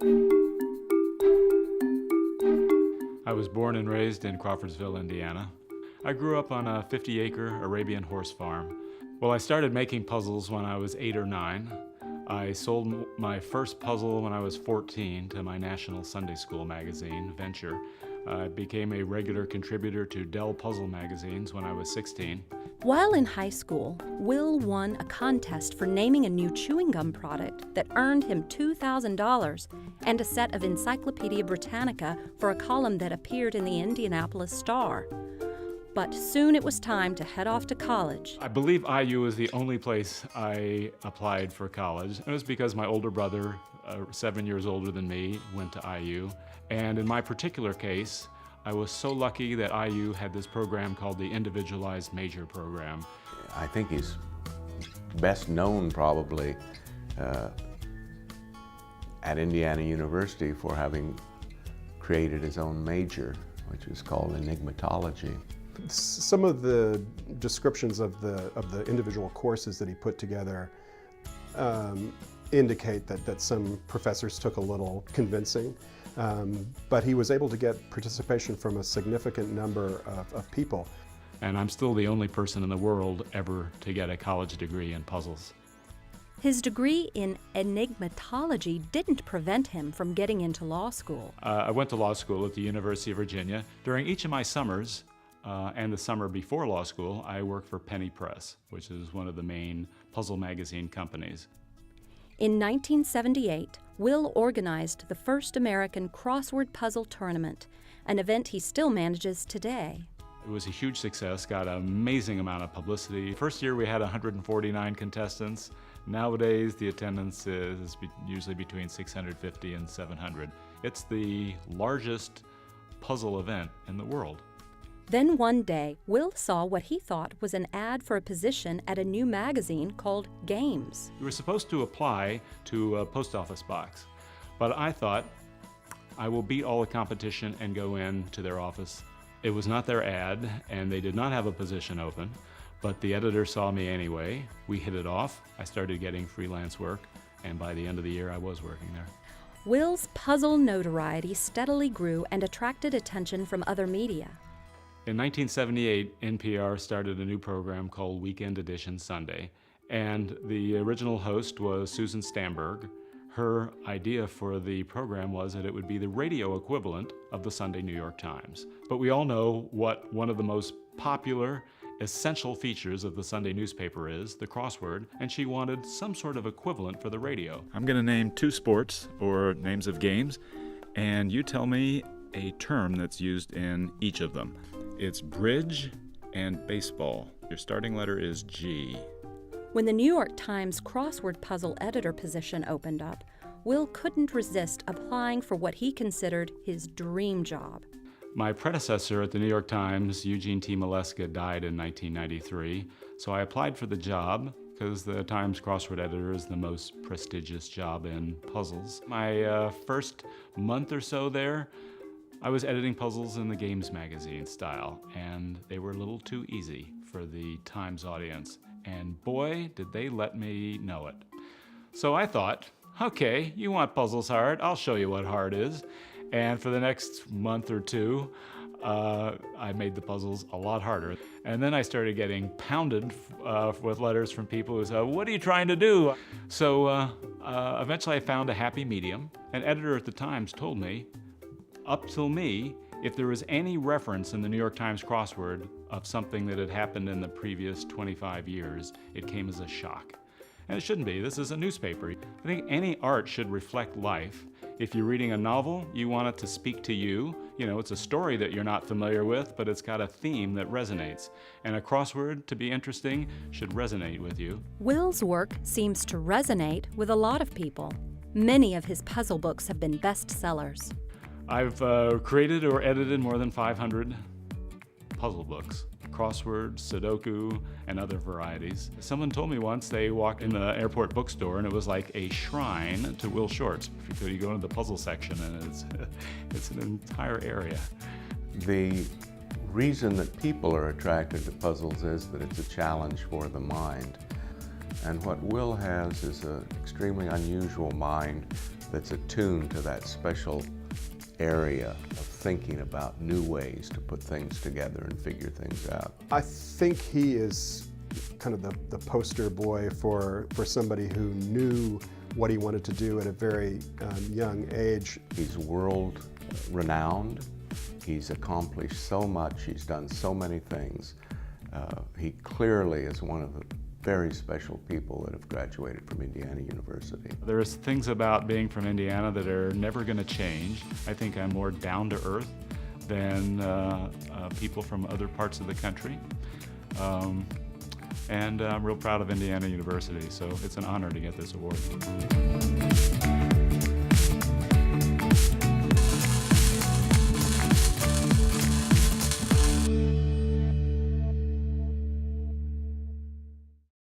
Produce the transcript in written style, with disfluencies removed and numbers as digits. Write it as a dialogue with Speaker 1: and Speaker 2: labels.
Speaker 1: I was born and raised in Crawfordsville, Indiana. I grew up on a 50-acre Arabian horse farm. Well, I started making puzzles when I was 8 or 9. I sold my first puzzle when I was 14 to my national Sunday school magazine, Venture. I became a regular contributor to Dell Puzzle magazines when I was 16.
Speaker 2: While in high school, Will won a contest for naming a new chewing gum product that earned him $2,000 and a set of Encyclopedia Britannica for a column that appeared in the Indianapolis Star. But soon it was time to head off to college.
Speaker 1: I believe IU was the only place I applied for college. It was because my older brother, 7 years older than me, went to IU. And in my particular case, I was so lucky that IU had this program called the Individualized Major Program.
Speaker 3: I think he's best known probably at Indiana University for having created his own major, which is called enigmatology.
Speaker 4: Some of the descriptions of the individual courses that he put together indicate that some professors took a little convincing. But he was able to get participation from a significant number of people.
Speaker 1: And I'm still the only person in the world ever to get a college degree in puzzles.
Speaker 2: His degree in enigmatology didn't prevent him from getting into law school.
Speaker 1: I went to law school at the University of Virginia. During each of my summers, and the summer before law school, I worked for Penny Press, which is one of the main puzzle magazine companies.
Speaker 2: In 1978, Will organized the first American crossword puzzle tournament, an event he still manages today.
Speaker 1: It was a huge success, got an amazing amount of publicity. First year we had 149 contestants. Nowadays the attendance is usually between 650 and 700. It's the largest puzzle event in the world.
Speaker 2: Then one day, Will saw what he thought was an ad for a position at a new magazine called Games.
Speaker 1: You were supposed to apply to a post office box, but I thought I will beat all the competition and go in to their office. It was not their ad, and they did not have a position open, but the editor saw me anyway. We hit it off. I started getting freelance work, and by the end of the year, I was working there.
Speaker 2: Will's puzzle notoriety steadily grew and attracted attention from other media.
Speaker 1: In 1978, NPR started a new program called Weekend Edition Sunday, and the original host was Susan Stamberg. Her idea for the program was that it would be the radio equivalent of the Sunday New York Times. But we all know what one of the most popular, essential features of the Sunday newspaper is, the crossword, and she wanted some sort of equivalent for the radio.
Speaker 5: I'm going to name 2 sports or names of games, and you tell me a term that's used in each of them. It's bridge and baseball. Your starting letter is G.
Speaker 2: When the New York Times crossword puzzle editor position opened up, Will couldn't resist applying for what he considered his dream job.
Speaker 1: My predecessor at the New York Times, Eugene T. Maleska, died in 1993, so I applied for the job because the Times crossword editor is the most prestigious job in puzzles. My first month or so there, I was editing puzzles in the Games magazine style, and they were a little too easy for the Times audience. And boy, did they let me know it. So I thought, okay, you want puzzles hard, I'll show you what hard is. And for the next month or two, I made the puzzles a lot harder. And then I started getting pounded with letters from people who said, what are you trying to do? So eventually I found a happy medium. An editor at the Times told me, up till me, if there was any reference in the New York Times crossword of something that had happened in the previous 25 years, it came as a shock. And it shouldn't be. This is a newspaper. I think any art should reflect life. If you're reading a novel, you want it to speak to you. You know, it's a story that you're not familiar with, but it's got a theme that resonates. And a crossword, to be interesting, should resonate with you.
Speaker 2: Will's work seems to resonate with a lot of people. Many of his puzzle books have been bestsellers.
Speaker 1: I've created or edited more than 500 puzzle books, crosswords, Sudoku, and other varieties. Someone told me once they walked in the airport bookstore and it was like a shrine to Will Shortz. Because you go into the puzzle section and it's an entire area.
Speaker 3: The reason that people are attracted to puzzles is that it's a challenge for the mind. And what Will has is an extremely unusual mind that's attuned to that special area of thinking about new ways to put things together and figure things out.
Speaker 4: I think he is kind of the poster boy for somebody who knew what he wanted to do at a very young age.
Speaker 3: He's world renowned. He's accomplished so much. He's done so many things. He clearly is one of the very special people that have graduated from Indiana University.
Speaker 1: There's things about being from Indiana that are never going to change. I think I'm more down to earth than people from other parts of the country. And I'm real proud of Indiana University, so it's an honor to get this award.